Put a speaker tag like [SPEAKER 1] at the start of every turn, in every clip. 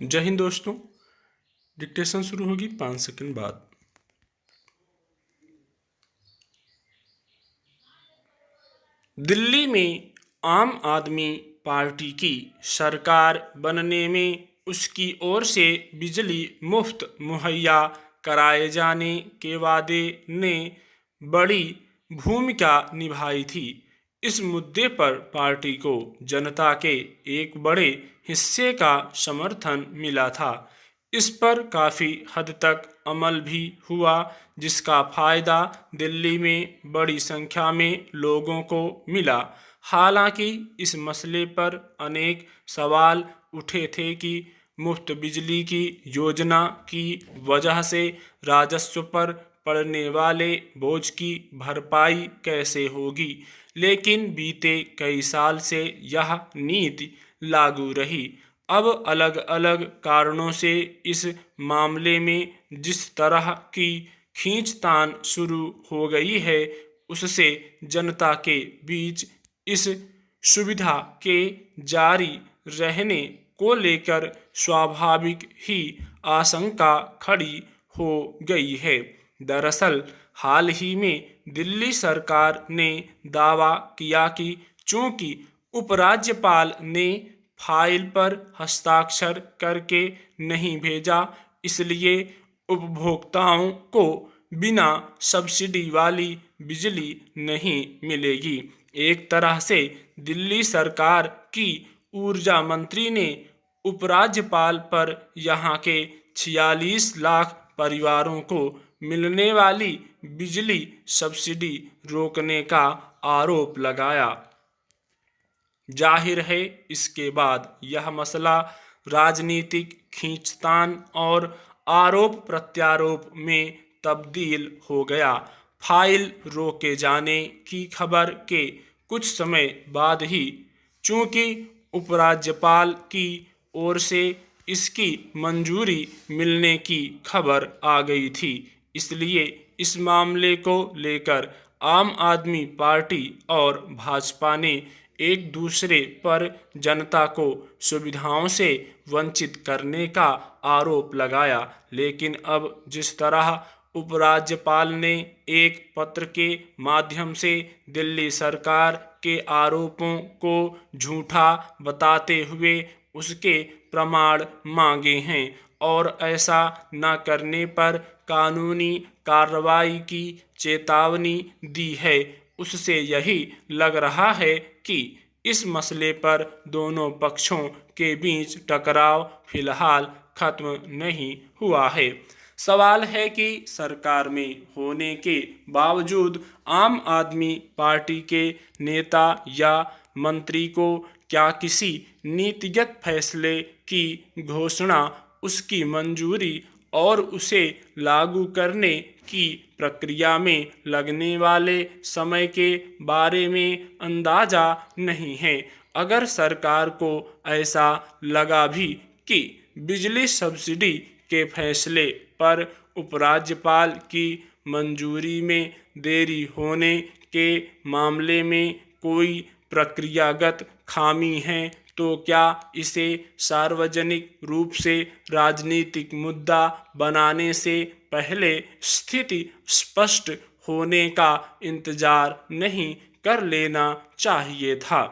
[SPEAKER 1] जय हिंद दोस्तों। डिक्टेशन शुरू होगी 5 सेकंड बाद। दिल्ली में आम आदमी पार्टी की सरकार बनने में उसकी ओर से बिजली मुफ्त मुहैया कराए जाने के वादे ने बड़ी भूमिका निभाई थी। इस मुद्दे पर पार्टी को जनता के एक बड़े हिस्से का समर्थन मिला था। इस पर काफ़ी हद तक अमल भी हुआ, जिसका फायदा दिल्ली में बड़ी संख्या में लोगों को मिला। हालांकि इस मसले पर अनेक सवाल उठे थे कि मुफ्त बिजली की योजना की वजह से राजस्व पर पड़ने वाले बोझ की भरपाई कैसे होगी, लेकिन बीते कई साल से यह नीति लागू रही। अब अलग अलग कारणों से इस मामले में जिस तरह की खींचतान शुरू हो गई है, उससे जनता के बीच इस सुविधा के जारी रहने को लेकर स्वाभाविक ही आशंका खड़ी हो गई है। दरअसल हाल ही में दिल्ली सरकार ने दावा किया कि चूंकि उपराज्यपाल ने फाइल पर हस्ताक्षर करके नहीं भेजा, इसलिए उपभोक्ताओं को बिना सब्सिडी वाली बिजली नहीं मिलेगी। एक तरह से दिल्ली सरकार की ऊर्जा मंत्री ने उपराज्यपाल पर यहां के 46 लाख परिवारों को मिलने वाली बिजली सब्सिडी रोकने का आरोप लगाया। जाहिर है इसके बाद यह मसला राजनीतिक खींचतान और आरोप प्रत्यारोप में तब्दील हो गया। फाइल रोके जाने की खबर के कुछ समय बाद ही चूंकि उपराज्यपाल की ओर से इसकी मंजूरी मिलने की खबर आ गई थी, इसलिए इस मामले को लेकर आम आदमी पार्टी और भाजपा ने एक दूसरे पर जनता को सुविधाओं से वंचित करने का आरोप लगाया। लेकिन अब जिस तरह उपराज्यपाल ने एक पत्र के माध्यम से दिल्ली सरकार के आरोपों को झूठा बताते हुए उसके प्रमाण मांगे हैं और ऐसा न करने पर कानूनी कार्रवाई की चेतावनी दी है, उससे यही लग रहा है कि इस मसले पर दोनों पक्षों के बीच टकराव फिलहाल खत्म नहीं हुआ है। सवाल है कि सरकार में होने के बावजूद आम आदमी पार्टी के नेता या मंत्री को क्या किसी नीतिगत फैसले की घोषणा, उसकी मंजूरी और उसे लागू करने की प्रक्रिया में लगने वाले समय के बारे में अंदाजा नहीं है। अगर सरकार को ऐसा लगा भी कि बिजली सब्सिडी के फैसले पर उपराज्यपाल की मंजूरी में देरी होने के मामले में कोई प्रक्रियागत खामी है, तो क्या इसे सार्वजनिक रूप से राजनीतिक मुद्दा बनाने से पहले स्थिति स्पष्ट होने का इंतजार नहीं कर लेना चाहिए था?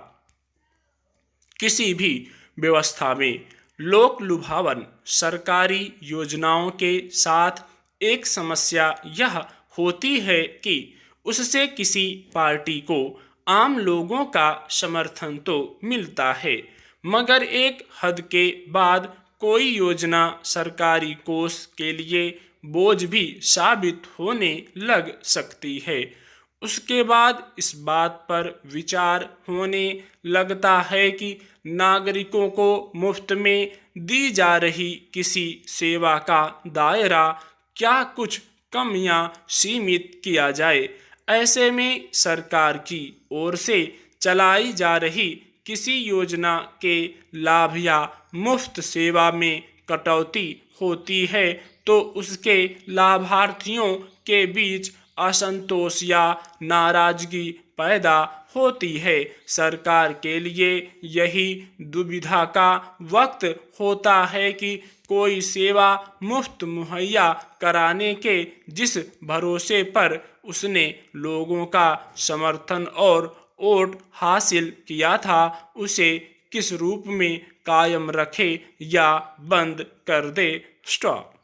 [SPEAKER 1] किसी भी व्यवस्था में लोक लुभावन सरकारी योजनाओं के साथ एक समस्या यह होती है कि उससे किसी पार्टी को आम लोगों का समर्थन तो मिलता है, मगर एक हद के बाद कोई योजना सरकारी कोष के लिए बोझ भी साबित होने लग सकती है। उसके बाद इस बात पर विचार होने लगता है कि नागरिकों को मुफ्त में दी जा रही किसी सेवा का दायरा क्या कुछ कम या सीमित किया जाए। ऐसे में सरकार की ओर से चलाई जा रही किसी योजना के लाभ या मुफ्त सेवा में कटौती होती है तो उसके लाभार्थियों के बीच असंतोष या नाराजगी पैदा होती है। सरकार के लिए यही दुविधा का वक्त होता है कि कोई सेवा मुफ्त मुहैया कराने के जिस भरोसे पर उसने लोगों का समर्थन और वोट हासिल किया था उसे किस रूप में कायम रखे या बंद कर दे। स्टॉप।